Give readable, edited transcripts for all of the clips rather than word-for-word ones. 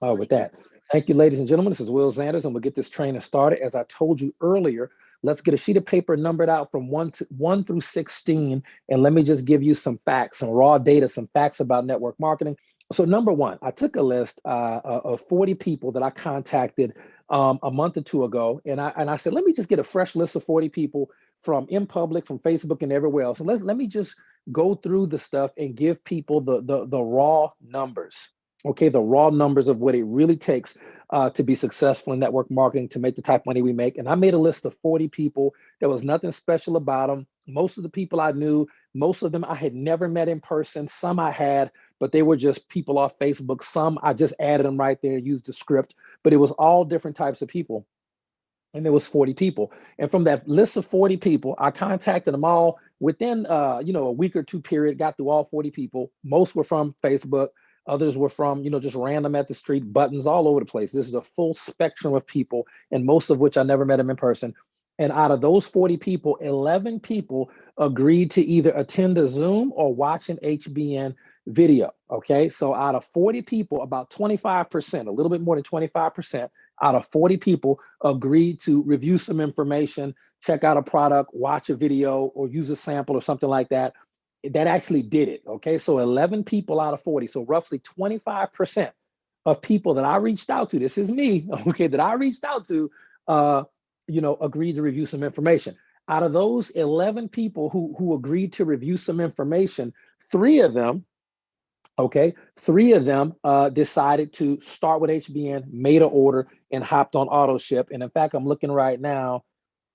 With that, thank you, ladies and gentlemen. This is Will Zanders, and we'll get this training started. As I told you earlier, let's get a sheet of paper numbered out from 1 through 16, and let me just give you some facts, some raw data, some facts about network marketing. So, number one, I took a list of 40 people that I contacted a month or two ago, and I said, let me just get a fresh list of 40 people from in public, from Facebook, and everywhere else. And let me just go through the stuff and give people the raw numbers. Okay, the raw numbers of what it really takes to be successful in network marketing, to make the type of money we make. And I made a list of 40 people. There was nothing special about them. Most of the people I knew, most of them I had never met in person. Some I had, but they were just people off Facebook. Some I just added them right there, used the script, but it was all different types of people. And there was 40 people. And from that list of 40 people, I contacted them all within a week or two period, got through all 40 people. Most were from Facebook. Others were from, just random at the street, buttons all over the place. This is a full spectrum of people, and most of which I never met them in person. And out of those 40 people, 11 people agreed to either attend a Zoom or watch an HBN video. Okay. So out of 40 people, about 25%, a little bit more than 25% out of 40 people agreed to review some information, check out a product, watch a video, or use a sample or something like that. That actually did it. Okay. So 11 people out of 40. So roughly 25% of people that I reached out to, this is me, okay, that I reached out to, agreed to review some information. Out of those 11 people who agreed to review some information, three of them decided to start with HBN, made an order, and hopped on auto ship. And in fact, I'm looking right now,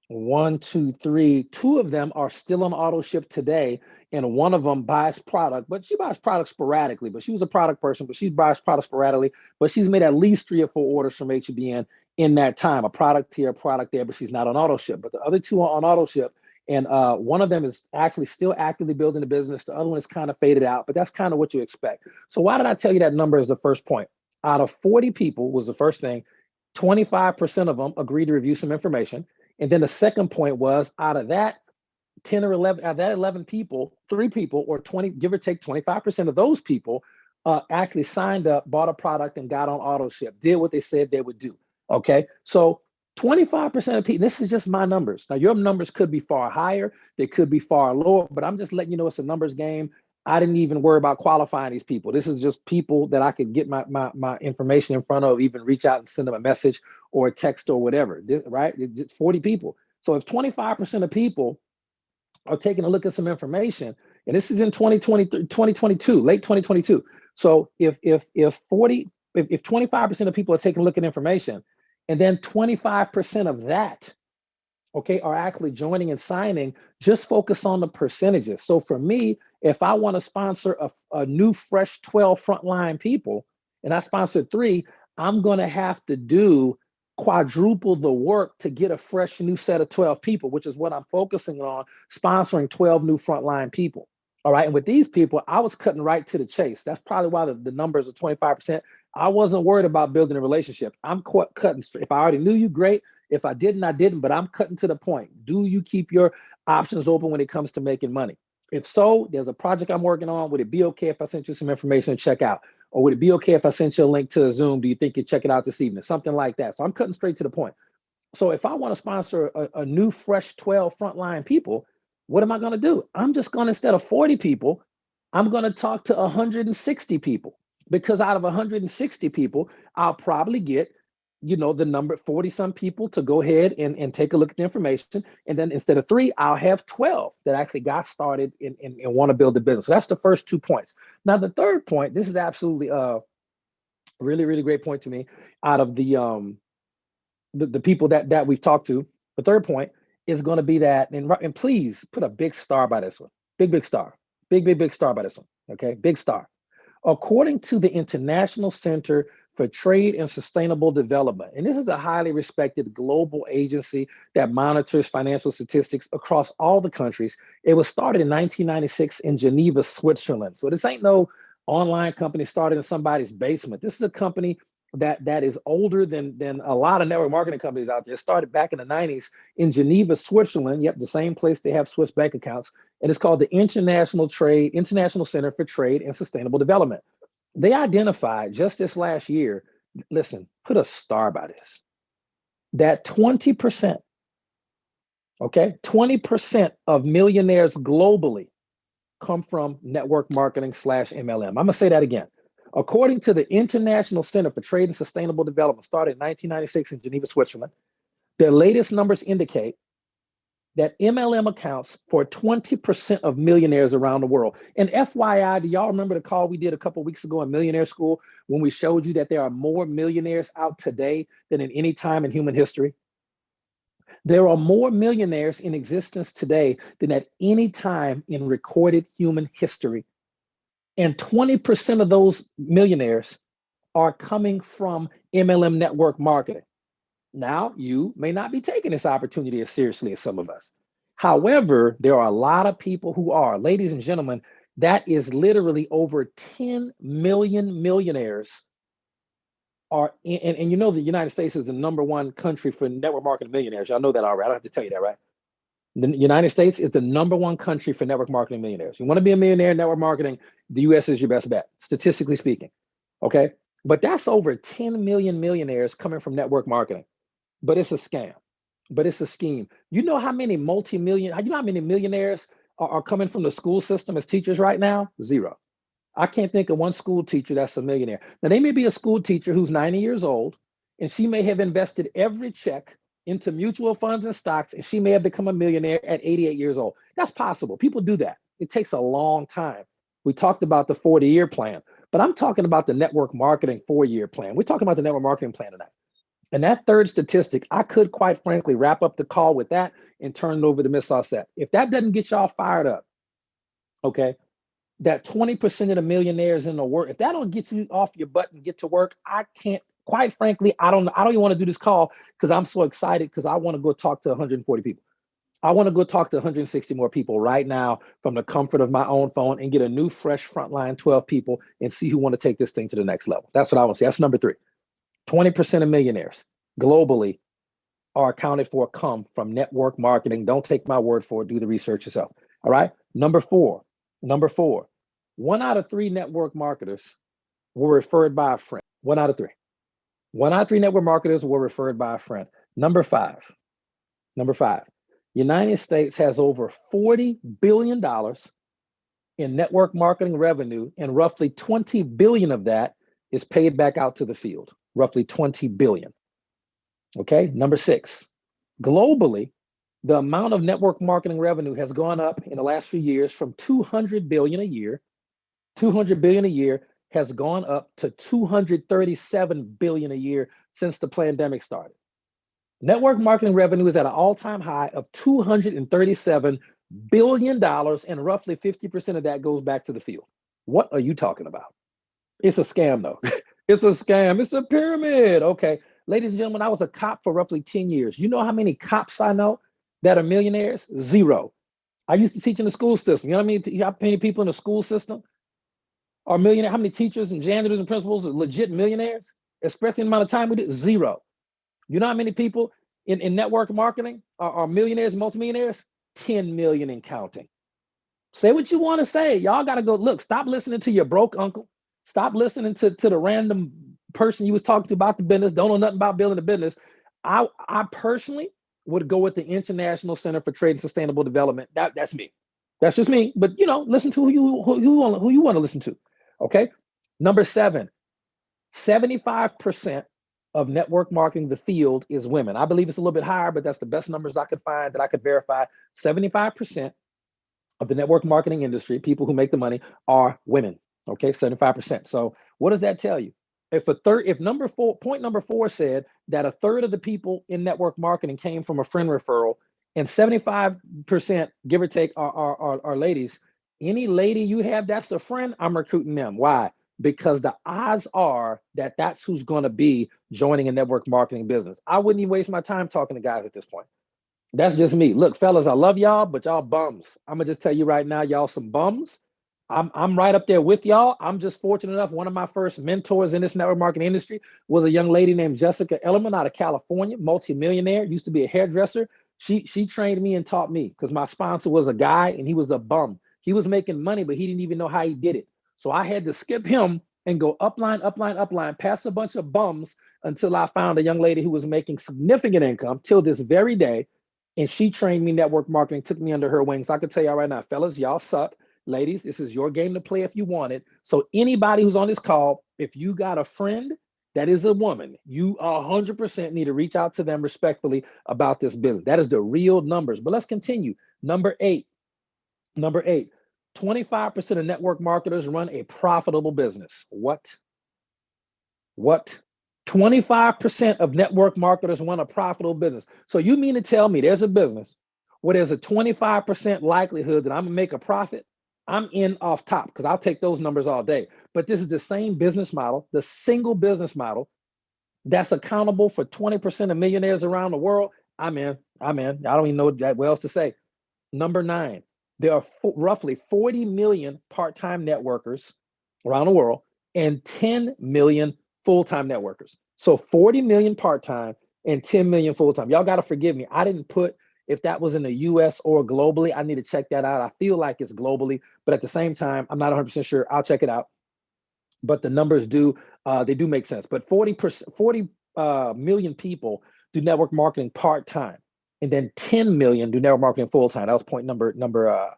1, 2, 3, two of them are still on auto ship today. And one of them buys product, but she buys product sporadically. But she was a product person, but she buys product sporadically. But she's made at least 3 or 4 orders from HBN in that time, a product here, a product there, but she's not on auto ship. But the other two are on auto ship. And one of them is actually still actively building the business. The other one is kind of faded out, but that's kind of what you expect. So why did I tell you that number is the first point? Out of 40 people was the first thing, 25% of them agreed to review some information. And then the second point was, out of that 10 or 11, out of that 11 people, 3 people, or 20, give or take 25% of those people actually signed up, bought a product, and got on auto ship, did what they said they would do. Okay. So 25% of people, this is just my numbers. Now, your numbers could be far higher, they could be far lower, but I'm just letting you know it's a numbers game. I didn't even worry about qualifying these people. This is just people that I could get my information in front of, even reach out and send them a message or a text or whatever, right? It's 40 people. So if 25% of people are taking a look at some information, and this is in 2022, late 2022. So if 25% of people are taking a look at information, and then 25% of that, okay, are actually joining and signing, just focus on the percentages. So for me, if I want to sponsor a new fresh 12 frontline people, and I sponsored 3, I'm going to have to do quadruple the work to get a fresh new set of 12 people, which is what I'm focusing on, sponsoring 12 new frontline people. All right. And with these people, I was cutting right to the chase. That's probably why the numbers are 25%. I wasn't worried about building a relationship. I'm cutting. If I already knew you, great. If I didn't, I didn't, but I'm cutting to the point. Do you keep your options open when it comes to making money? If so, there's a project I'm working on. Would it be okay if I sent you some information to check out? Or would it be okay if I sent you a link to a Zoom? Do you think you'd check it out this evening? Something like that. So I'm cutting straight to the point. So if I want to sponsor a new fresh 12 frontline people, what am I going to do? I'm just going to, instead of 40 people, I'm going to talk to 160 people, because out of 160 people, I'll probably get, the number 40 some people to go ahead and take a look at the information. And then instead of 3, I'll have 12 that actually got started and want to build the business. So that's the first 2 points. Now, the third point, this is absolutely really, really great point to me. Out of the people that we've talked to, the third point is going to be that, and please put a big star by this one, big star, big star by this one. Okay, big star. According to the International Center for Trade and Sustainable Development, and this is a highly respected global agency that monitors financial statistics across all the countries. It was started in 1996 in Geneva, Switzerland. So this ain't no online company started in somebody's basement. This is a company that is older than a lot of network marketing companies out there. It started back in the 90s in Geneva, Switzerland. Yep, the same place they have Swiss bank accounts. And it's called the International Center for Trade and Sustainable Development. They identified just this last year listen, put a star by this. That 20%, okay, 20% of millionaires globally come from network marketing / MLM. I'm gonna say that again. According to the International Center for Trade and Sustainable Development, started in 1996 in Geneva, Switzerland, their latest numbers indicate that MLM accounts for 20% of millionaires around the world. And FYI, do y'all remember the call we did a couple of weeks ago in Millionaire School when we showed you that there are more millionaires out today than in any time in human history? There are more millionaires in existence today than at any time in recorded human history. And 20% of those millionaires are coming from MLM network marketing. Now, you may not be taking this opportunity as seriously as some of us. However, there are a lot of people who are. Ladies and gentlemen, that is literally over 10 million millionaires are in, and you know the United States is the #1 country for network marketing millionaires. Y'all know that already. I don't have to tell you that, right? The United States is the #1 country for network marketing millionaires. You want to be a millionaire in network marketing, the US is your best bet, statistically speaking. Okay. But that's over 10 million millionaires coming from network marketing. But it's a scam. But it's a scheme. You know how many millionaires are coming from the school system as teachers right now? Zero. I can't think of one school teacher that's a millionaire. Now, they may be a school teacher who's 90 years old, and she may have invested every check into mutual funds and stocks, and she may have become a millionaire at 88 years old. That's possible. People do that. It takes a long time. We talked about the 40-year plan, but I'm talking about the network marketing 4-year plan. We're talking about the network marketing plan tonight. And that third statistic, I could quite frankly wrap up the call with that and turn it over to Miss Osset. If that doesn't get y'all fired up, okay, that 20% of the millionaires in the world, if that don't get you off your butt and get to work, I can't, quite frankly, I don't even want to do this call because I'm so excited because I want to go talk to 140 people. I want to go talk to 160 more people right now from the comfort of my own phone and get a new, fresh frontline 12 people and see who want to take this thing to the next level. That's what I want to see. That's number 3. 20% of millionaires globally are accounted for come from network marketing. Don't take my word for it. Do the research yourself. All right. Number four, 1 out of 3 network marketers were referred by a friend. 1 out of 3. 1 out of 3 network marketers were referred by a friend. Number five, United States has over $40 billion in network marketing revenue, and roughly 20 billion of that is paid back out to the field. Roughly 20 billion. Okay. Number 6, globally, the amount of network marketing revenue has gone up in the last few years from 200 billion a year. 200 billion a year has gone up to 237 billion a year since the pandemic started. Network marketing revenue is at an all-time high of $237 billion, and roughly 50% of that goes back to the field. What are you talking about? It's a scam, though. It's a scam. It's a pyramid. Okay. Ladies and gentlemen, I was a cop for roughly 10 years. You know how many cops I know that are millionaires? 0. I used to teach in the school system. You know how many people in the school system are millionaires? How many teachers and janitors and principals are legit millionaires? Especially in the amount of time we did? 0. You know how many people in network marketing are millionaires and multimillionaires? 10 million and counting. Say what you want to say. Y'all got to go, look, stop listening to your broke uncle. Stop listening to the random person you was talking to about the business. Don't know nothing about building a business. I personally would go with the International Center for Trade and Sustainable Development. That's me. That's just me. But listen to who you want to listen to. Okay. Number 7, 75% of network marketing, the field, is women. I believe it's a little bit higher, but that's the best numbers I could find that I could verify. 75% of the network marketing industry, people who make the money, are women. Okay, 75%. So what does that tell you? If point number 4 said that a third of the people in network marketing came from a friend referral, and 75%, give or take, are ladies, any lady you have that's a friend, I'm recruiting them. Why? Because the odds are that that's who's going to be joining a network marketing business. I wouldn't even waste my time talking to guys at this point. That's just me. Look, fellas, I love y'all, but y'all bums. I'm gonna just tell you right now, y'all some bums. I'm right up there with y'all. I'm just fortunate enough. One of my first mentors in this network marketing industry was a young lady named Jessica Ellerman out of California, multimillionaire, used to be a hairdresser. She trained me and taught me because my sponsor was a guy and he was a bum. He was making money, but he didn't even know how he did it. So I had to skip him and go upline, upline, upline, past a bunch of bums until I found a young lady who was making significant income till this very day. And she trained me network marketing, took me under her wings. I can tell y'all right now, fellas, y'all suck. Ladies, this is your game to play if you want it. So anybody who's on this call, if you got a friend that is a woman, you 100% need to reach out to them respectfully about this business. That is the real numbers. But let's continue. Number eight, 25% of network marketers run a profitable business. What? 25% of network marketers run a profitable business. So you mean to tell me there's a business where there's a 25% likelihood that I'm gonna make a profit? I'm in off top because I'll take those numbers all day. But this is the same business model, the single business model that's accountable for 20% of millionaires around the world. I'm in. I don't even know what else to say. Number 9, there are roughly 40 million part-time networkers around the world and 10 million full-time networkers. So 40 million part-time and 10 million full-time. Y'all got to forgive me. I didn't put if that was in the US or globally. I need to check that out. I feel like it's globally, but at the same time, I'm not 100% sure. I'll check it out. But the numbers they do make sense. But 40 million people do network marketing part-time. And then 10 million do network marketing full-time. That was point number I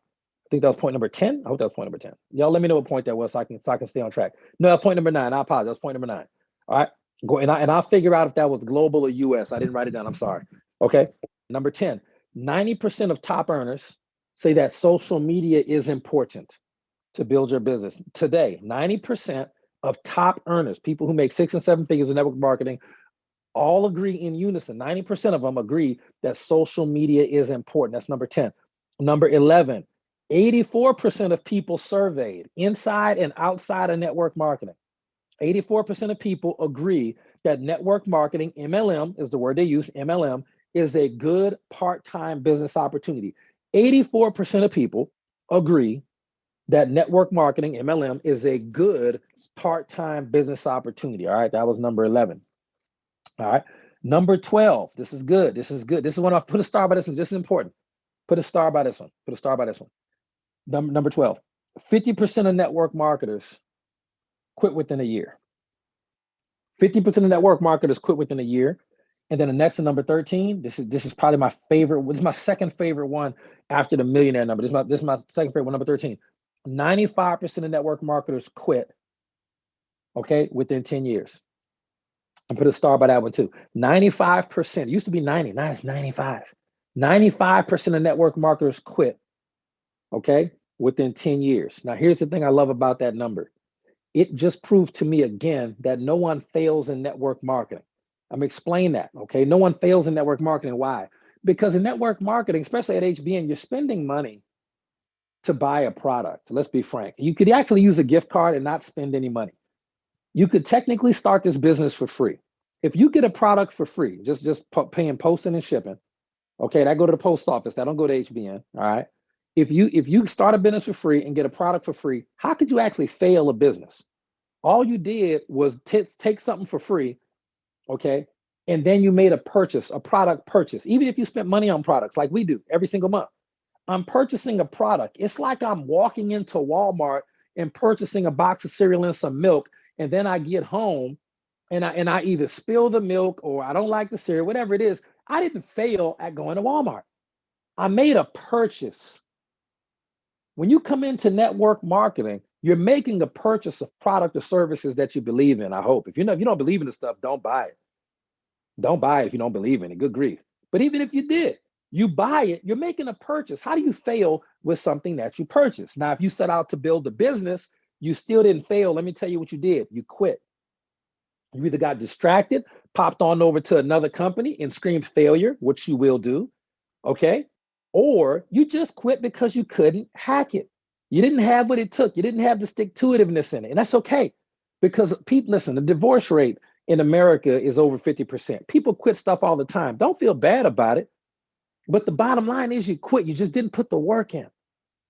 think that was point number 10. I hope that was point number 10. Y'all let me know what point that was so I can stay on track. No, that's point number 9. I apologize. That was point number 9. All right. Go and I'll figure out if that was global or US. I didn't write it down. I'm sorry. Okay. Number 10. 90% of top earners say that social media is important to build your business. Today, 90% of top earners, people who make 6 and 7 figures in network marketing, all agree in unison. 90% of them agree that social media is important. That's number 10. Number 11, 84% of people surveyed inside and outside of network marketing. 84% of people agree that network marketing, MLM is the word they use, MLM, is a good part-time business opportunity. 84% of people agree that network marketing, MLM, is a good part-time business opportunity. All right, that was number 11. All right, number 12. This is good. This is one I put a star by this one. This is important. Put a star by this one. Number 12. 50% of network marketers quit within a year. 50% of network marketers quit within a year. And then the next one, number 13. This is probably my favorite. This is my second favorite one after the millionaire number. This is my second favorite one, number 13. 95% of network marketers quit, okay, within 10 years. I put a star by that one too. 95%, it used to be 90, now it's 95. 95% of network marketers quit, okay, within 10 years. Now, here's the thing I love about that number. It just proves to me again that no one fails in network marketing. I'm gonna explain that, okay? No one fails in network marketing. Why? Because in network marketing, especially at HBN, you're spending money to buy a product. Let's be frank. You could actually use a gift card and not spend any money. You could technically start this business for free. If you get a product for free, just paying posting and shipping, okay, that go to the post office, that don't go to HBN, all right? If you start a business for free and get a product for free, how could you actually fail a business? All you did was take something for free, okay, and then you made a purchase, a product purchase. Even if you spent money on products like we do every single month, I'm purchasing a product. It's like I'm walking into Walmart and purchasing a box of cereal and some milk, and then I get home and I either spill the milk or I don't like the cereal, whatever it is. I didn't fail at going to Walmart. I made a purchase. When you come into network marketing, you're making a purchase of product or services that you believe in, I hope. If you don't believe in the stuff, don't buy it. Don't buy it if you don't believe in it, good grief. But even if you did, you buy it, you're making a purchase. How do you fail with something that you purchased? Now, if you set out to build a business, you still didn't fail. Let me tell you what you did. You quit. You either got distracted, popped on over to another company and screamed failure, which you will do, okay? Or you just quit because you couldn't hack it. You didn't have what it took. You didn't have the stick-to-itiveness in it. And that's okay because people, listen, the divorce rate in America is over 50%. People quit stuff all the time. Don't feel bad about it. But the bottom line is you quit. You just didn't put the work in.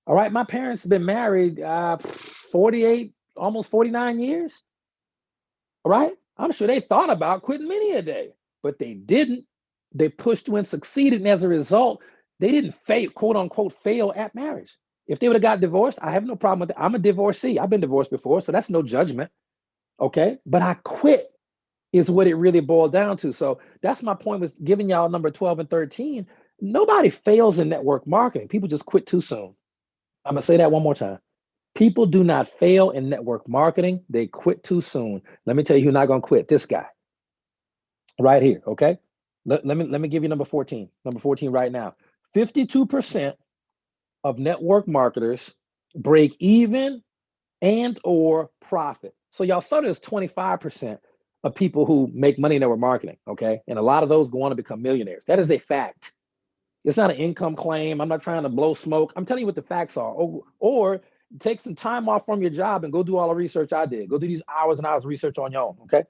All right. My parents have been married 48, almost 49 years. All right. I'm sure they thought about quitting many a day, but they didn't. They pushed through and succeeded. And as a result, they didn't fail, quote unquote, fail at marriage. If they would have got divorced, I have no problem with that. I'm a divorcee. I've been divorced before, so that's no judgment. Okay. But I quit is what it really boiled down to. So that's my point, was giving y'all number 12 and 13. Nobody fails in network marketing. People just quit too soon. I'm going to say that one more time. People do not fail in network marketing. They quit too soon. Let me tell you who's not going to quit. This guy right here. Okay. Let me give you number 14. Number 14 right now. 52% of network marketers break even and or profit. So y'all saw there's 25% of people who make money in network marketing, okay? And a lot of those go on to become millionaires. That is a fact. It's not an income claim. I'm not trying to blow smoke. I'm telling you what the facts are. Or take some time off from your job and go do all the research I did. Go do these hours and hours of research on your own, okay?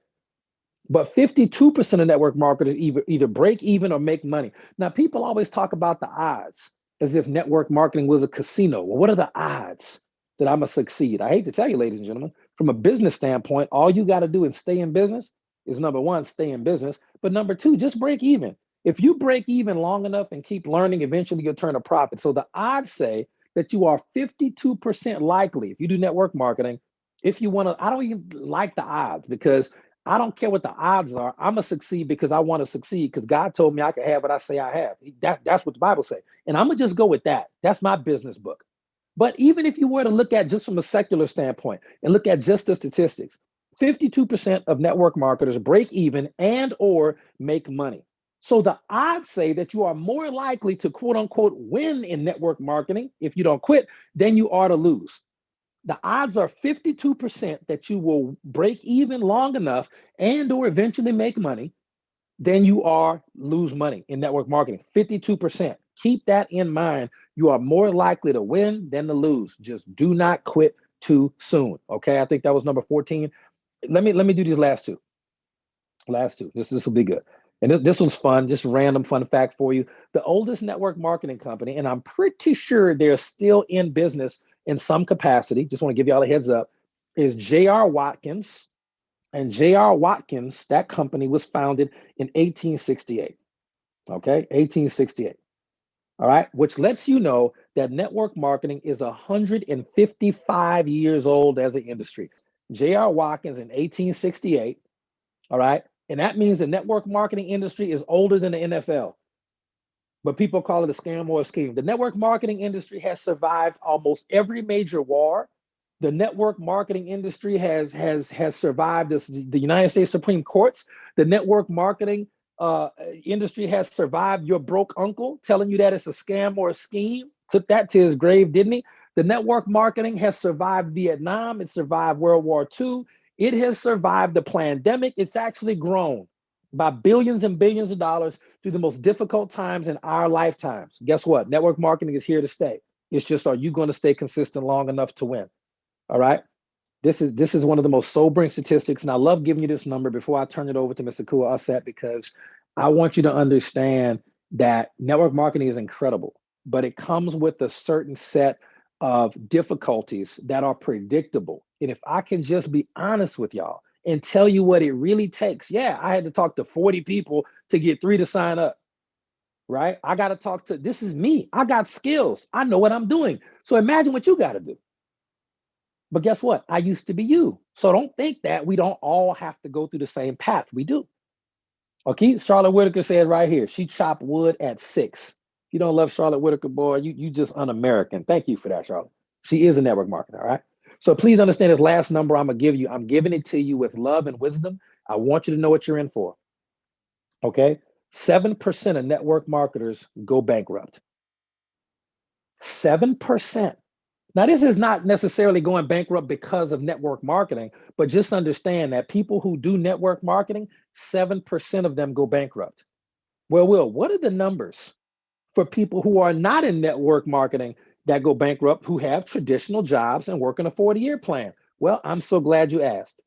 But 52% of network marketers either break even or make money. Now, people always talk about the odds as if network marketing was a casino. Well, what are the odds that I'm going to succeed? I hate to tell you, ladies and gentlemen, from a business standpoint, all you got to do and stay in business is, number one, stay in business. But number two, just break even. If you break even long enough and keep learning, eventually you'll turn a profit. So the odds say that you are 52% likely, if you do network marketing, if you want to, I don't even like the odds, because I don't care what the odds are. I'm gonna succeed because I want to succeed, because God told me I can have what I say I have. That's what the Bible says. And I'm gonna just go with that. That's my business book. But even if you were to look at just from a secular standpoint and look at just the statistics, 52% of network marketers break even and or make money. So the odds say that you are more likely to quote unquote win in network marketing if you don't quit than you are to lose. The odds are 52% that you will break even long enough and or eventually make money than you are lose money in network marketing. 52%. Keep that in mind. You are more likely to win than to lose. Just do not quit too soon. Okay. I think that was number 14. Let me do these last two. Last two. This will be good. And this one's fun, just random fun fact for you. The oldest network marketing company, and I'm pretty sure they're still in business in some capacity, just want to give y'all a heads up, is J.R. Watkins. And J.R. Watkins, that company was founded in 1868. Okay, 1868. All right, which lets you know that network marketing is 155 years old as an industry. J.R. Watkins in 1868. All right. And that means the network marketing industry is older than the NFL, but people call it a scam or a scheme. The network marketing industry has survived almost every major war. The network marketing industry has survived the United States Supreme Courts. The network marketing industry has survived your broke uncle telling you that it's a scam or a scheme. Took that to his grave, didn't he? The network marketing has survived Vietnam. It survived World War II. It has survived the pandemic. It's actually grown by billions and billions of dollars through the most difficult times in our lifetimes. Guess what? Network marketing is here to stay. It's just, are you going to stay consistent long enough to win? All right. This is one of the most sobering statistics, and I love giving you this number before I turn it over to Mr. Kua Asset, because I want you to understand that network marketing is incredible, but it comes with a certain set of difficulties that are predictable. And if I can just be honest with y'all and tell you what it really takes, yeah, I had to talk to 40 people to get 3 to sign up, right? I got to talk to, this is me. I got skills. I know what I'm doing. So imagine what you got to do. But guess what? I used to be you. So don't think that we don't all have to go through the same path. We do. Okay. Charlotte Whitaker said right here, she chopped wood at 6. If you don't love Charlotte Whitaker, boy, you just un-American. Thank you for that, Charlotte. She is a network marketer. All right. So please understand this last number I'm going to give you. I'm giving it to you with love and wisdom. I want you to know what you're in for. Okay. 7% of network marketers go bankrupt. 7%. Now, this is not necessarily going bankrupt because of network marketing, but just understand that people who do network marketing, 7% of them go bankrupt. Well, Will, what are the numbers for people who are not in network marketing that go bankrupt, who have traditional jobs and work on a 40-year plan? Well, I'm so glad you asked.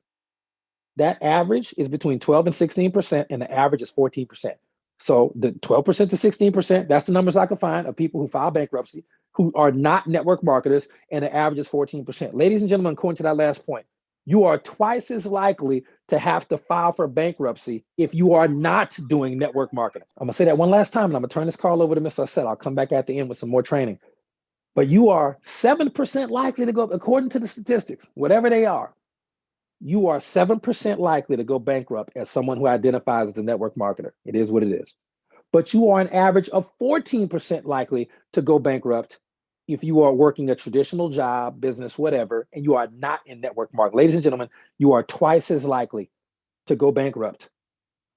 That average is between 12 and 16%, and the average is 14%. So the 12% to 16%, that's the numbers I can find of people who file bankruptcy, who are not network marketers, and the average is 14%. Ladies and gentlemen, according to that last point, you are twice as likely to have to file for bankruptcy if you are not doing network marketing. I'm gonna say that one last time, and I'm gonna turn this call over to Mr. Asset. I'll come back at the end with some more training. But you are 7% likely to go, according to the statistics, whatever they are, you are 7% likely to go bankrupt as someone who identifies as a network marketer. It is what it is. But you are an average of 14% likely to go bankrupt if you are working a traditional job, business, whatever, and you are not in network marketing. Ladies and gentlemen, you are twice as likely to go bankrupt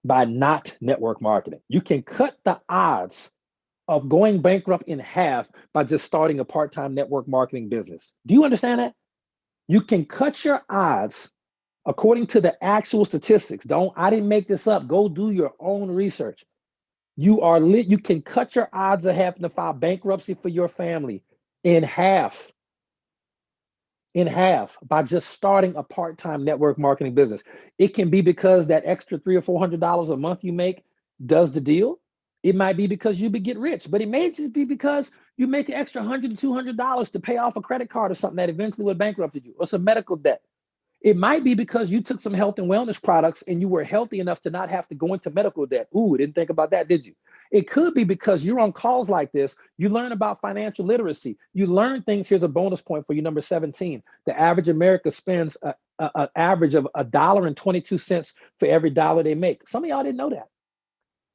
by not network marketing. You can cut the odds of going bankrupt in half by just starting a part-time network marketing business. Do you understand that? You can cut your odds according to the actual statistics. I didn't make this up. Go do your own research. You can cut your odds of having to file bankruptcy for your family in half by just starting a part-time network marketing business. It can be because that extra $300 or $400 a month you make does the deal. It might be because you get rich, but it may just be because you make an extra $100 to $200 to pay off a credit card or something that eventually would bankrupt you, or some medical debt. It might be because you took some health and wellness products and you were healthy enough to not have to go into medical debt. Ooh, didn't think about that, did you? It could be because you're on calls like this. You learn about financial literacy. You learn things. Here's a bonus point for you, number 17. The average American spends an average of $1.22 for every dollar they make. Some of y'all didn't know that.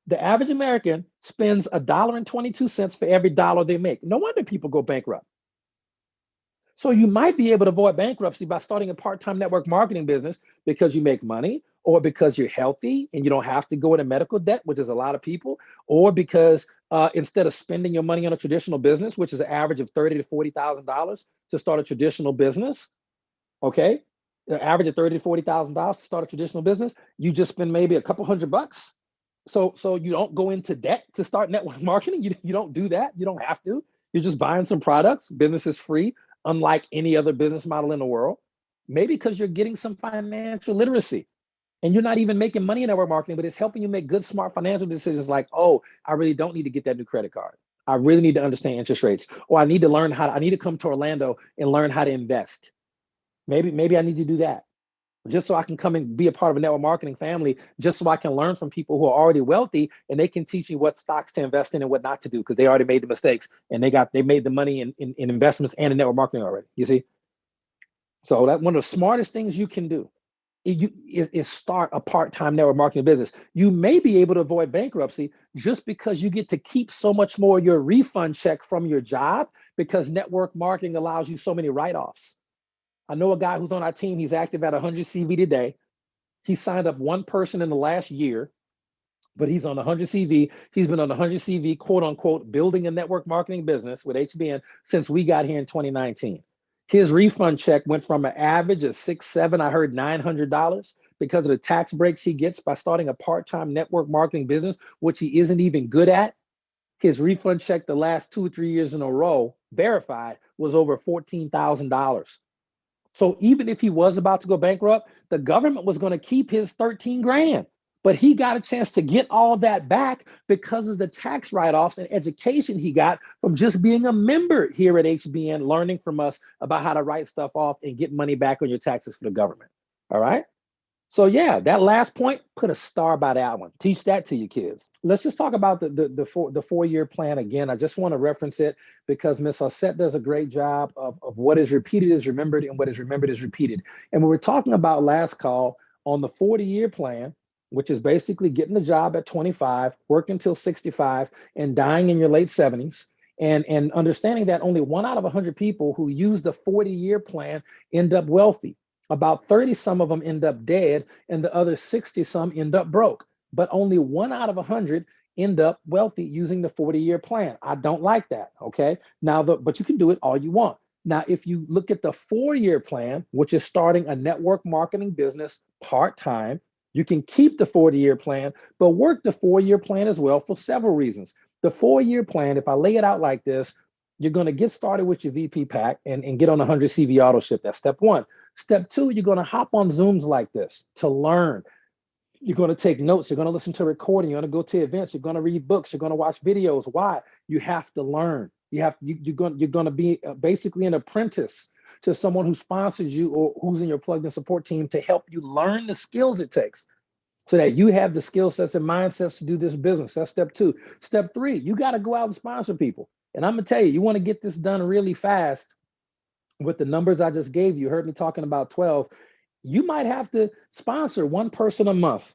The average American spends $1.22 for every dollar they make. No wonder people go bankrupt. So you might be able to avoid bankruptcy by starting a part-time network marketing business because you make money, or because you're healthy and you don't have to go into medical debt, which is a lot of people, or because instead of spending your money on a traditional business, which is an average of $30,000 to $40,000 to start a traditional business, okay, the average of $30,000 to $40,000 to start a traditional business, you just spend maybe a couple $100. So you don't go into debt to start network marketing. You don't do that. You don't have to. You're just buying some products. Business is free, unlike any other business model in the world. Maybe because you're getting some financial literacy and you're not even making money in network marketing, but it's helping you make good, smart financial decisions like, oh, I really don't need to get that new credit card. I really need to understand interest rates, or I need to come to Orlando and learn how to invest. Maybe I need to do that just so I can come and be a part of a network marketing family, just so I can learn from people who are already wealthy and they can teach me what stocks to invest in and what not to do, because they already made the mistakes and they made the money in investments and in network marketing already. You see? So that's one of the smartest things you can do is start a part-time network marketing business. You may be able to avoid bankruptcy just because you get to keep so much more of your refund check from your job, because network marketing allows you so many write-offs. I know a guy who's on our team. He's active at 100 CV today. He signed up one person in the last year, but he's on 100 CV. He's been on 100 CV, quote unquote, building a network marketing business with HBN since we got here in 2019. His refund check went from an average of $600, I heard $900, because of the tax breaks he gets by starting a part-time network marketing business, which he isn't even good at. His refund check the last 2 or 3 years in a row, verified, was over $14,000. So even if he was about to go bankrupt, the government was going to keep his 13 grand. But he got a chance to get all that back because of the tax write-offs and education he got from just being a member here at HBN, learning from us about how to write stuff off and get money back on your taxes for the government. All right. So yeah, that last point, put a star by that one. Teach that to your kids. Let's just talk about the 4-year plan again. I just want to reference it because Ms. Osset does a great job of what is repeated is remembered, and what is remembered is repeated. And we were talking about last call on the 40-year plan, which is basically getting a job at 25, working until 65, and dying in your late 70s. And understanding that only 1 out of 100 people who use the 40-year plan end up wealthy. About 30 some of them end up dead, and the other 60 some end up broke. But only 1 out of 100 end up wealthy using the 40-year plan. I don't like that, okay? But you can do it all you want. Now, if you look at the 4-year plan, which is starting a network marketing business part-time, you can keep the 40-year plan, but work the 4-year plan as well for several reasons. The 4-year plan, if I lay it out like this, you're going to get started with your VP pack and get on 100 CV auto ship. That's step 1. Step 2, you're going to hop on Zooms like this to learn. You're going to take notes. You're going to listen to recording. You're going to go to events. You're going to read books. You're going to watch videos. Why? You have to learn. You're going to be basically an apprentice to someone who sponsors you or who's in your plugged-in support team to help you learn the skills it takes so that you have the skill sets and mindsets to do this business. That's step 2. Step 3, you got to go out and sponsor people. And I'm going to tell you, you want to get this done really fast with the numbers I just gave you. You heard me talking about 12. You might have to sponsor one person a month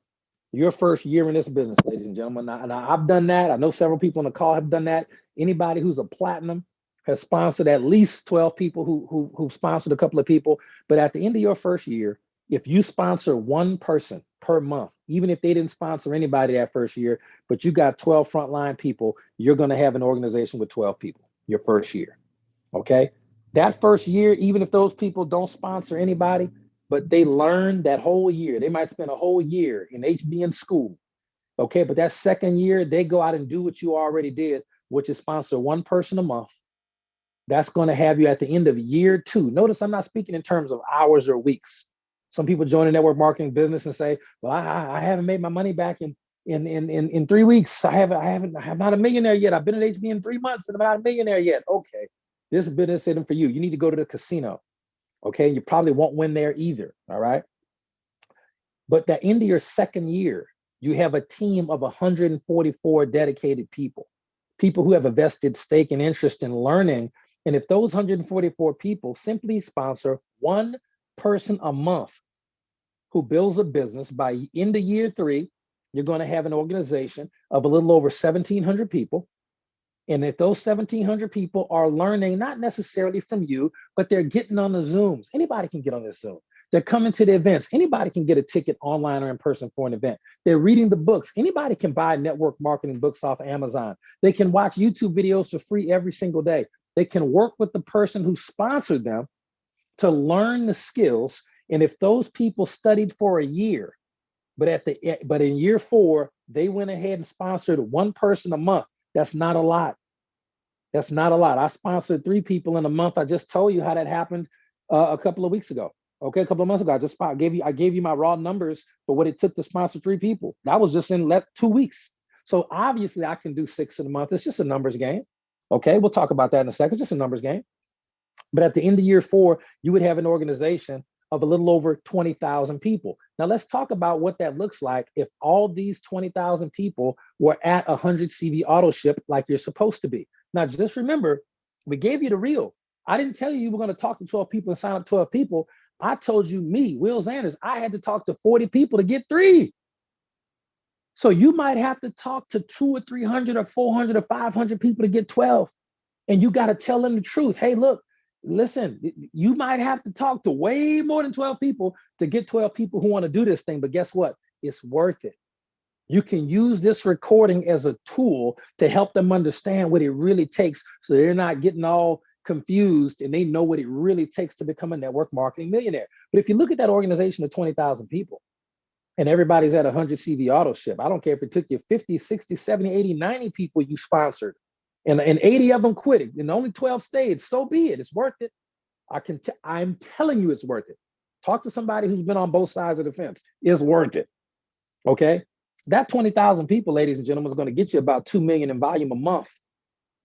your first year in this business, ladies and gentlemen. And I've done that. I know several people on the call have done that. Anybody who's a platinum has sponsored at least 12 people who've sponsored a couple of people. But at the end of your first year, if you sponsor one person per month, even if they didn't sponsor anybody that first year, but you got 12 frontline people, you're going to have an organization with 12 people your first year. Okay. That first year, even if those people don't sponsor anybody, but they learn that whole year, they might spend a whole year in HBN school. Okay. But that second year, they go out and do what you already did, which is sponsor one person a month. That's going to have you at the end of year 2. Notice I'm not speaking in terms of hours or weeks. Some people join a network marketing business and say, well, I haven't made my money back in 3 weeks. I'm not a millionaire yet. I've been at HB in 3 months and I'm not a millionaire yet. Okay, this business isn't for you. You need to go to the casino. Okay, you probably won't win there either. All right. But the end of your second year, you have a team of 144 dedicated people, people who have a vested stake and interest in learning. And if those 144 people simply sponsor one person a month who builds a business, by end of year 3, you're going to have an organization of a little over 1,700 people. And if those 1,700 people are learning, not necessarily from you, but they're getting on the Zooms, anybody can get on this Zoom. They're coming to the events. Anybody can get a ticket online or in person for an event. They're reading the books. Anybody can buy network marketing books off Amazon. They can watch YouTube videos for free every single day. They can work with the person who sponsored them to learn the skills. And if those people studied for a year, but in year 4, they went ahead and sponsored one person a month, that's not a lot. That's not a lot. I sponsored 3 people in a month. I just told you how that happened a couple of weeks ago. Okay, a couple of months ago, I gave you my raw numbers for what it took to sponsor 3 people. That was just in 2 weeks. So obviously I can do 6 in a month. It's just a numbers game. Okay, we'll talk about that in a second. Just a numbers game. But at the end of year 4, you would have an organization of a little over 20,000 people. Now let's talk about what that looks like if all these 20,000 people were at 100 CV auto ship like you're supposed to be. Now just remember, we gave you the real. I didn't tell you were going to talk to 12 people and sign up 12 people. I told you, me, Will Zanders, I had to talk to 40 people to get 3. So you might have to talk to 200 or 300 or 400 or 500 people to get 12. And you got to tell them the truth. Hey, look, listen, you might have to talk to way more than 12 people to get 12 people who want to do this thing. But guess what? It's worth it. You can use this recording as a tool to help them understand what it really takes, so they're not getting all confused and they know what it really takes to become a network marketing millionaire. But if you look at that organization of 20,000 people and everybody's at 100 CV auto ship, I don't care if it took you 50, 60, 70, 80, 90 people you sponsored and 80 of them quit it and only 12 stayed, so be it. It's worth it. I'm telling you it's worth it. Talk to somebody who's been on both sides of the fence. It's worth it. Okay. That 20,000 people, ladies and gentlemen, is going to get you about 2 million in volume a month.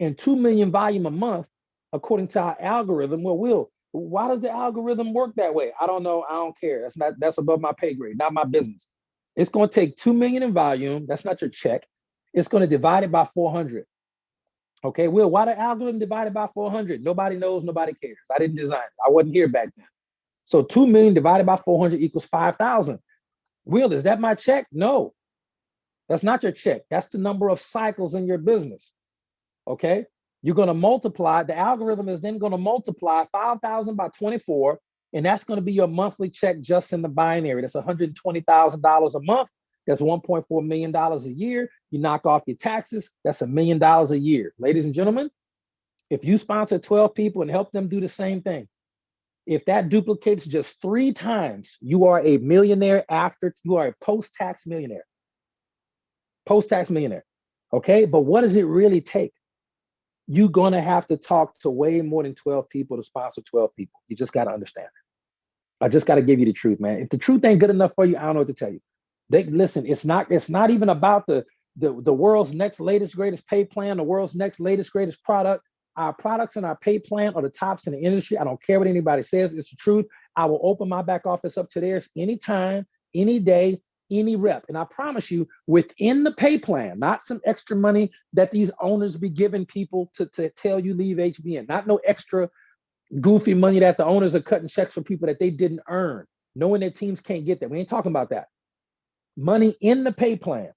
And 2 million volume a month, according to our algorithm, why does the algorithm work that way? I don't know. I don't care. That's above my pay grade, not my business. It's going to take 2 million in volume. That's not your check. It's going to divide it by 400. Okay, Will, why the algorithm divided by 400? Nobody knows, nobody cares. I didn't design it. I wasn't here back then. So 2 million divided by 400 equals 5,000. Will, is that my check? No, that's not your check. That's the number of cycles in your business. Okay, you're going to multiply. The algorithm is then going to multiply 5,000 by 24, and that's going to be your monthly check just in the binary. That's $120,000 a month. That's $1.4 million a year. You knock off your taxes, that's $1 million a year. Ladies and gentlemen, if you sponsor 12 people and help them do the same thing, if that duplicates just 3 times, you are a millionaire you are a post-tax millionaire. Post-tax millionaire. Okay, but what does it really take? You're going to have to talk to way more than 12 people to sponsor 12 people. You just got to understand that. I just got to give you the truth, man. If the truth ain't good enough for you, I don't know what to tell you. Listen, it's not even about the world's next latest greatest pay plan, the world's next latest greatest product. Our products and our pay plan are the tops in the industry. I don't care what anybody says. It's the truth. I will open my back office up to theirs anytime, any day, any rep. And I promise you, within the pay plan, not some extra money that these owners be giving people to tell you leave HBN, not no extra goofy money that the owners are cutting checks for people that they didn't earn. knowing that teams can't get that. We ain't talking about that. Money in the pay plan.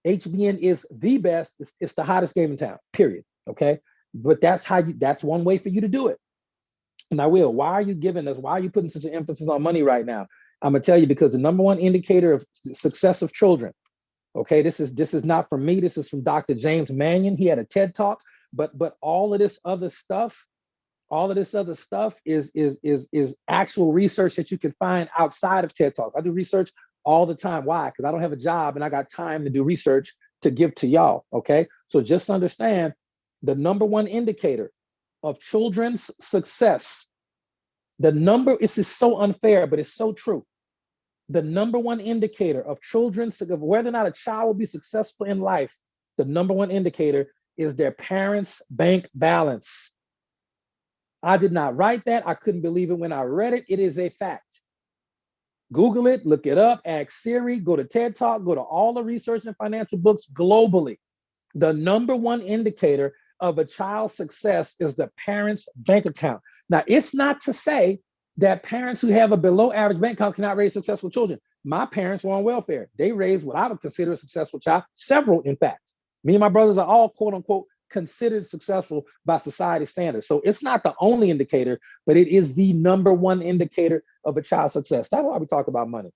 HBN is the best. It's the hottest game in town, period. Okay. But that's one way for you to do it. Now, Will, why are you giving us, why are you putting such an emphasis on money right now? I'm gonna tell you, because the number one indicator of success of children, okay, this is not from me, this is from Dr. James Mannion. He had a TED talk, but all of this other stuff, is actual research that you can find outside of TED Talks. I do research all the time. Why? Because I don't have a job and I got time to do research to give to y'all. Okay. So just understand, the number one indicator of children's success, this is so unfair, but it's so true. The number one indicator of of whether or not a child will be successful in life, the number one indicator is their parents' bank balance. I did not write that. I couldn't believe it when I read it. It is a fact. Google it, look it up, ask Siri, go to TED Talk, go to all the research and financial books globally. The number one indicator of a child's success is the parent's bank account. Now, it's not to say that parents who have a below average bank account cannot raise successful children. My parents were on welfare. They raised what I would consider a successful child, several, in fact. Me and my brothers are all, quote unquote, considered successful by society standards. So it's not the only indicator, but it is the number one indicator of a child's success. That's why we talk about money.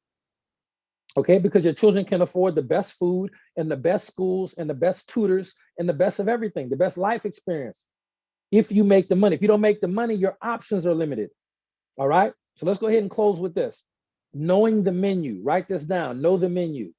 Okay, because your children can afford the best food and the best schools and the best tutors and the best of everything, the best life experience. If you make the money, if you don't make the money, your options are limited. All right. So let's go ahead and close with this. Knowing the menu. Write this down. Know the menu.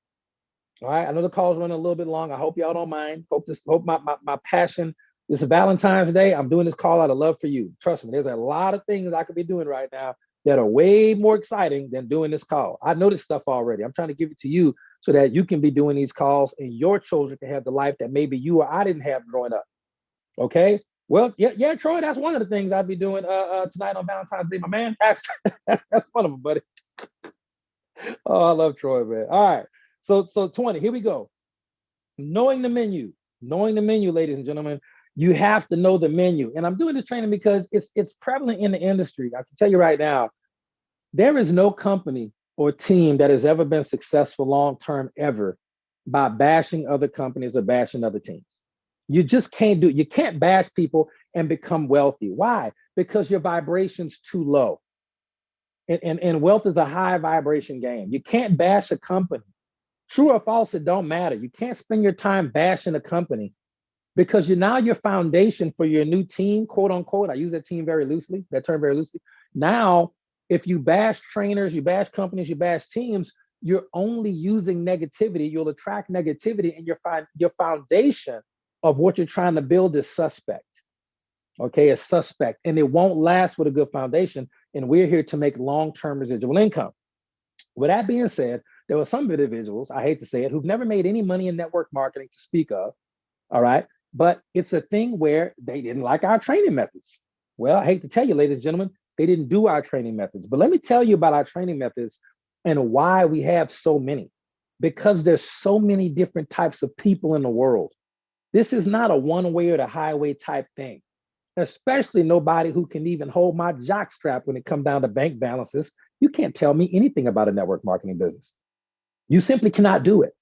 All right. I know the call's running a little bit long. I hope y'all don't mind. Hope my passion. This is Valentine's Day. I'm doing this call out of love for you. Trust me, there's a lot of things I could be doing right now that are way more exciting than doing this call. I know this stuff already. I'm trying to give it to you so that you can be doing these calls and your children can have the life that maybe you or I didn't have growing up. Okay. Well, yeah, Troy, that's one of the things I'd be doing tonight on Valentine's Day, my man. That's one of them, buddy. Oh, I love Troy, man. All right. So 20, here we go. Knowing the menu, ladies and gentlemen, you have to know the menu. And I'm doing this training because it's prevalent in the industry. I can tell you right now, there is no company or team that has ever been successful long-term ever by bashing other companies or bashing other teams. You just can't do it. You can't bash people and become wealthy. Why? Because your vibration's too low. And wealth is a high vibration game. You can't bash a company. True or false, it don't matter. You can't spend your time bashing a company because now your foundation for your new team, quote unquote, I use that term very loosely. Now, if you bash trainers, you bash companies, you bash teams, you're only using negativity. You'll attract negativity, and your foundation of what you're trying to build is suspect. Okay, it's suspect, and it won't last with a good foundation. And we're here to make long-term residual income. With that being said, there were some individuals, I hate to say it, who've never made any money in network marketing to speak of. All right. But it's a thing where they didn't like our training methods. Well, I hate to tell you, ladies and gentlemen, they didn't do our training methods. But let me tell you about our training methods and why we have so many. Because there's so many different types of people in the world. This is not a one-way or the highway type thing, especially nobody who can even hold my jock strap when it comes down to bank balances. You can't tell me anything about a network marketing business. You simply cannot do it.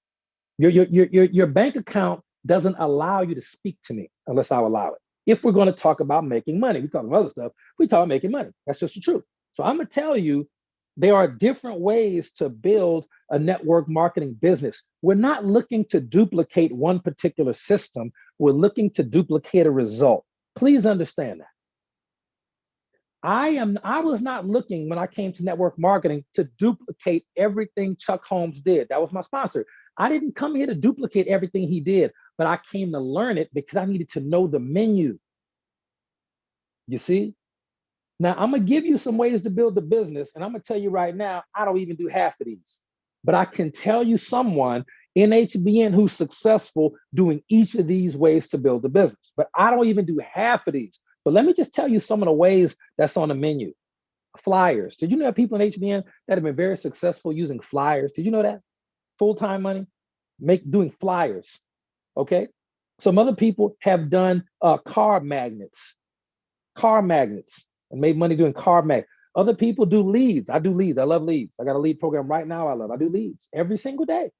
Your bank account doesn't allow you to speak to me unless I allow it. If we're going to talk about making money, we talk about other stuff, we talk about making money. That's just the truth. So I'm going to tell you, there are different ways to build a network marketing business. We're not looking to duplicate one particular system. We're looking to duplicate a result. Please understand that. I was not looking when I came to network marketing to duplicate everything Chuck Holmes did. That was my sponsor. I didn't come here to duplicate everything he did, but I came to learn it because I needed to know the menu. You see? Now, I'm going to give you some ways to build the business, and I'm going to tell you right now, I don't even do half of these. But I can tell you someone in HBN who's successful doing each of these ways to build the business. But I don't even do half of these. But let me just tell you some of the ways that's on the menu. Flyers. Did you know people in HBN that have been very successful using flyers? Did you know that? Full-time money, doing flyers. Okay. Some other people have done car magnets, and made money doing car magnets. Other people do leads. I do leads. I love leads. I got a lead program right now. I do leads every single day.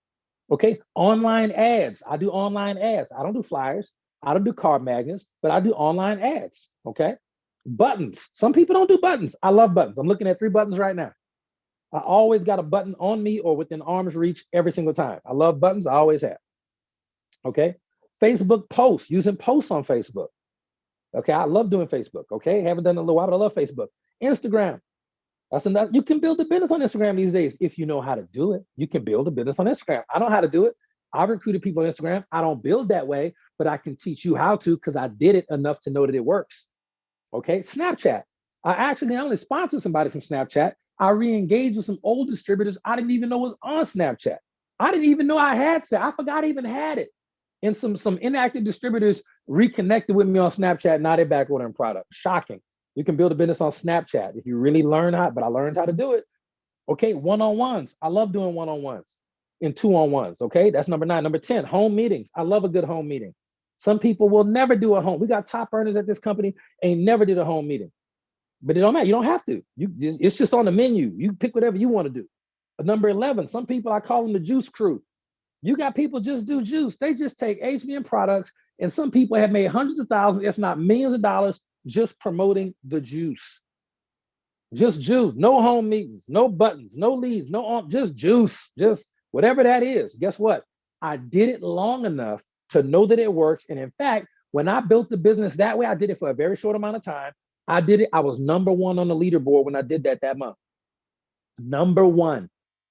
Okay. Online ads. I do online ads. I don't do flyers. I don't do card magnets, but I do online ads. Okay. Buttons. Some people don't do buttons. I love buttons. I'm looking at 3 buttons right now. I always got a button on me or within arm's reach every single time. I love buttons. I always have. Okay. Facebook posts, using posts on Facebook. Okay. I love doing Facebook. Okay. Haven't done it in a little while, but I love Facebook. Instagram. That's enough. You can build a business on Instagram these days if you know how to do it. You can build a business on Instagram. I know how to do it. I've recruited people on Instagram. I don't build that way, but I can teach you how to because I did it enough to know that it works. Okay. Snapchat. I actually not only sponsored somebody from Snapchat, I re-engaged with some old distributors I didn't even know was on Snapchat. I didn't even know I had Snapchat. I forgot I even had it. And some inactive distributors reconnected with me on Snapchat. Now they're back ordering product. Shocking. You can build a business on Snapchat if you really learn how, but I learned how to do it. Okay, one-on-ones. I love doing one-on-ones and two-on-ones. Okay, that's number 9. Number 10, home meetings. I love a good home meeting. Some people will never do a home. We got top earners at this company, ain't never did a home meeting. But it don't matter. You don't have to. It's just on the menu. You pick whatever you want to do. Number 11, some people, I call them the juice crew. You got people just do juice. They just take HBM products, and some people have made hundreds of thousands, if not millions of dollars, just promoting the juice. Just juice. No home meetings, no buttons, no leads, just juice. Just whatever that is. Guess what? I did it long enough to know that it works. And in fact, when I built the business that way, I did it for a very short amount of time. I did it. I was number 1 on the leaderboard when I did that month. Number 1.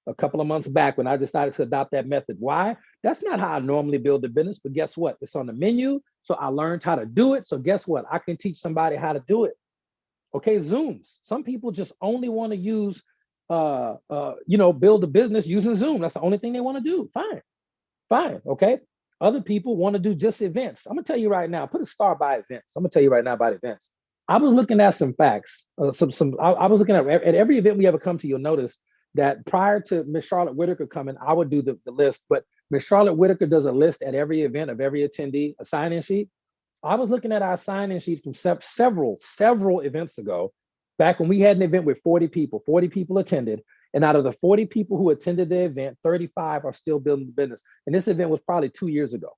A couple of months back when I decided to adopt that method. Why? That's not how I normally build a business, but guess what? It's on the menu. So I learned how to do it. So guess what? I can teach somebody how to do it. Okay, Zooms. Some people just only want to use, build a business using Zoom. That's the only thing they want to do. Fine. Okay. Other people want to do just events. I'm gonna tell you right now. Put a star by events. I'm gonna tell you right now about events. I was looking at some facts. I was looking at every event we ever come to. You'll notice that prior to Miss Charlotte Whitaker coming, I would do the list, but Miss Charlotte Whitaker does a list at every event of every attendee, a sign-in sheet. I was looking at our sign-in sheet from several events ago, back when we had an event with 40 people. 40 people attended, and out of the 40 people who attended the event, 35 are still building the business. And this event was probably 2 years ago.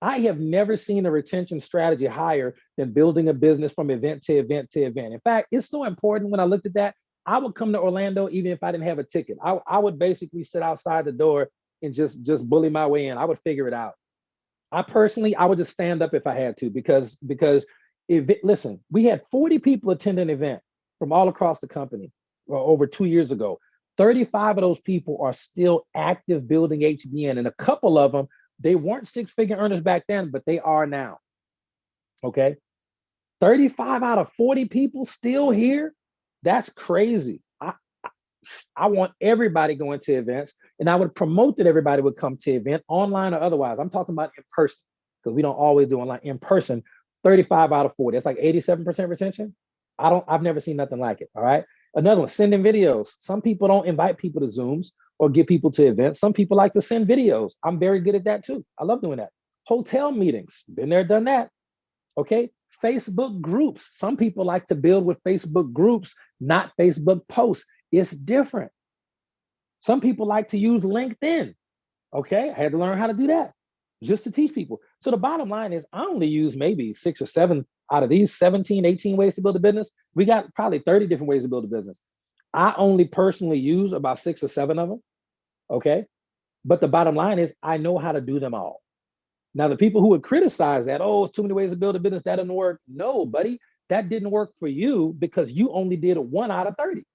I have never seen a retention strategy higher than building a business from event to event to event. In fact, it's so important. When I looked at that, I would come to Orlando even if I didn't have a ticket. I would basically sit outside the door and just bully my way in. I would figure it out. I would just stand up if I had to, because listen, we had 40 people attend an event from all across the company over 2 years ago. 35 of those people are still active building HBN, and a couple of them, they weren't 6-figure earners back then, but they are now. Okay, 35 out of 40 people still here. That's crazy. I want everybody going to events, and I would promote that everybody would come to event, online or otherwise. I'm talking about in person, because we don't always do online. In person, 35 out of 40. That's like 87% retention. I've never seen nothing like it. All right. Another one, sending videos. Some people don't invite people to Zooms or get people to events. Some people like to send videos. I'm very good at that too. I love doing that. Hotel meetings. Been there, done that. Okay. Facebook groups. Some people like to build with Facebook groups, not Facebook posts. It's different. Some people like to use LinkedIn. Okay, I had to learn how to do that just to teach people. So the bottom line is I only use maybe 6 or 7 out of these 17, 18 ways to build a business. We got probably 30 different ways to build a business. I only personally use about 6 or 7 of them. Okay, but the bottom line is I know how to do them all. Now, the people who would criticize that, oh, it's too many ways to build a business, that doesn't work. No, buddy, that didn't work for you because you only did 1 out of 30.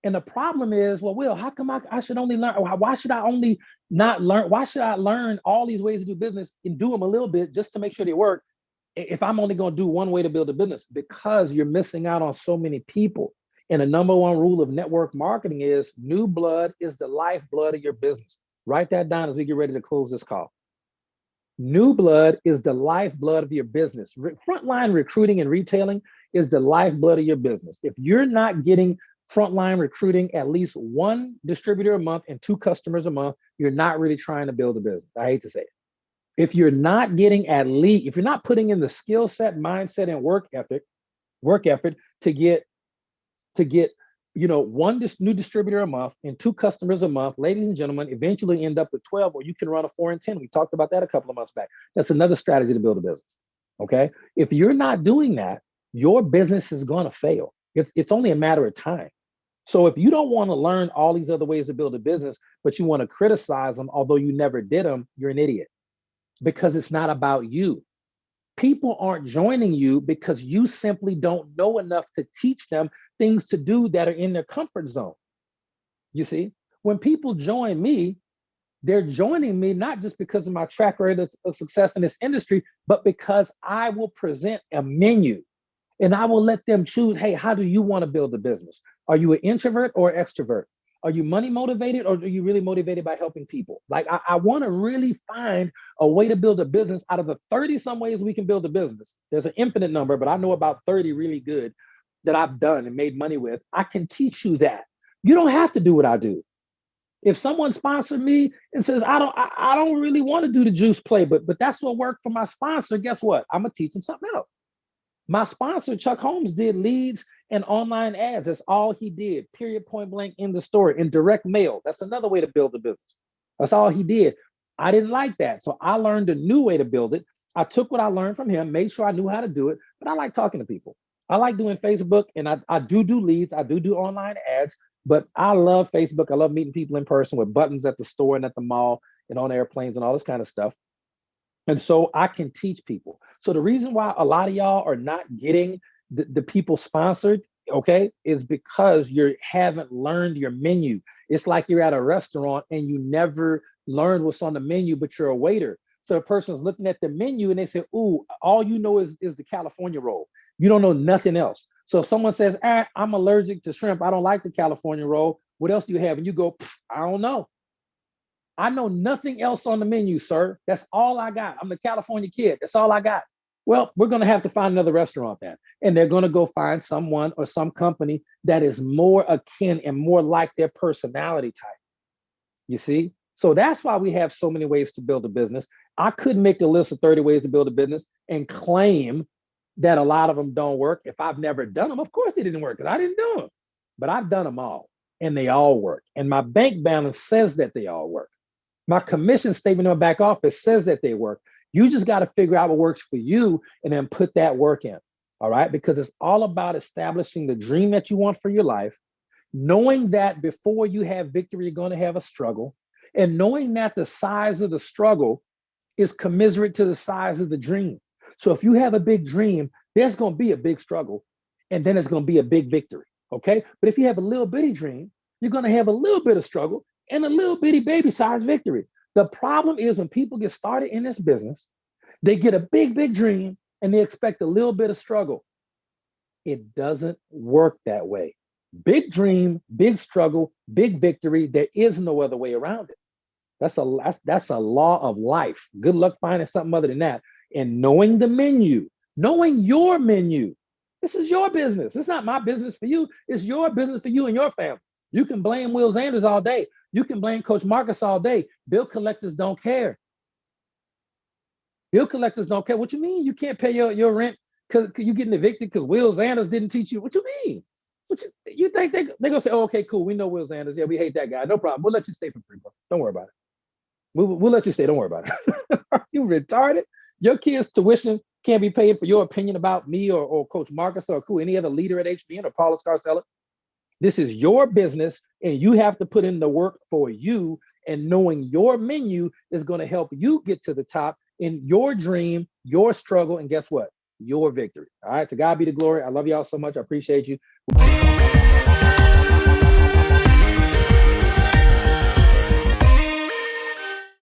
And the problem is, well, Will, how come I should only learn? Why should I only not learn? Why should I learn all these ways to do business and do them a little bit just to make sure they work if I'm only going to do one way to build a business? Because you're missing out on so many people. And the number 1 rule of network marketing is new blood is the lifeblood of your business. Write that down as we get ready to close this call. New blood is the lifeblood of your business. Frontline recruiting and retailing is the lifeblood of your business. If you're not getting frontline recruiting at least 1 distributor a month and 2 customers a month, you're not really trying to build a business. I hate to say it. If you're not getting if you're not putting in the skill set, mindset, and work effort to get to get, one new distributor a month and 2 customers a month, ladies and gentlemen, eventually end up with 12, or you can run a 4 and 10. We talked about that a couple of months back. That's another strategy to build a business. Okay. If you're not doing that, your business is going to fail. It's only a matter of time. So if you don't want to learn all these other ways to build a business, but you want to criticize them, although you never did them, you're an idiot, because it's not about you. People aren't joining you because you simply don't know enough to teach them things to do that are in their comfort zone. You see, when people join me, they're joining me not just because of my track record of success in this industry, but because I will present a menu and I will let them choose, hey, how do you want to build a business? Are you an introvert or extrovert? Are you money motivated, or are you really motivated by helping people? Like, I want to really find a way to build a business out of the 30 some ways we can build a business. There's an infinite number, but I know about 30 really good that I've done and made money with. I can teach you that. You don't have to do what I do. If someone sponsored me and says, I don't really want to do the juice play, but that's what worked for my sponsor, guess what? I'm gonna teach them something else. My sponsor, Chuck Holmes, did leads and online ads. That's all he did, period, point blank, in the story, in direct mail. That's another way to build a business. That's all he did. I didn't like that. So I learned a new way to build it. I took what I learned from him, made sure I knew how to do it, but I like talking to people. I like doing Facebook, and I do leads. I do online ads, but I love Facebook. I love meeting people in person with buttons at the store and at the mall and on airplanes and all this kind of stuff. And so I can teach people. So the reason why a lot of y'all are not getting the people sponsored, okay, is because you haven't learned your menu. It's like you're at a restaurant and you never learned what's on the menu, but you're a waiter. So the person's looking at the menu and they say, ooh, all you know is the California roll. You don't know nothing else. So if someone says, I'm allergic to shrimp, I don't like the California roll, what else do you have? And you go, I don't know. I know nothing else on the menu, sir. That's all I got. I'm the California kid. That's all I got. Well, we're going to have to find another restaurant then. And they're going to go find someone or some company that is more akin and more like their personality type. You see? So that's why we have so many ways to build a business. I couldn't make a list of 30 ways to build a business and claim that a lot of them don't work. If I've never done them, of course they didn't work, because I didn't do them. But I've done them all, and they all work. And my bank balance says that they all work. My commission statement in my back office says that they work. You just got to figure out what works for you and then put that work in. All right. Because it's all about establishing the dream that you want for your life, knowing that before you have victory, you're going to have a struggle, and knowing that the size of the struggle is commensurate to the size of the dream. So if you have a big dream, there's going to be a big struggle, and then it's going to be a big victory. Okay. But if you have a little bitty dream, you're going to have a little bit of struggle and a little bitty baby size victory. The problem is when people get started in this business, they get a big, big dream and they expect a little bit of struggle. It doesn't work that way. Big dream, big struggle, big victory. There is no other way around it. That's a law of life. Good luck finding something other than that. And knowing the menu, knowing your menu. This is your business. It's not my business for you. It's your business for you and your family. You can blame Will Zanders all day. You can blame Coach Marcus all day. Bill collectors don't care. Bill collectors don't care. What you mean? You can't pay your rent because you're getting evicted because Will Zanders didn't teach you? What you mean? You think they're going to say, oh, okay, cool. We know Will Zanders. Yeah, we hate that guy. No problem. We'll let you stay for free, bro. Don't worry about it. We'll let you stay. Don't worry about it. Are you retarded? Your kids' tuition can't be paid for your opinion about me or Coach Marcus or any other leader at HBN or Paula Scarcella. This is your business, and you have to put in the work for you, and knowing your menu is going to help you get to the top in your dream, your struggle, and guess what? Your victory. All right. To God be the glory. I love y'all so much. I appreciate you.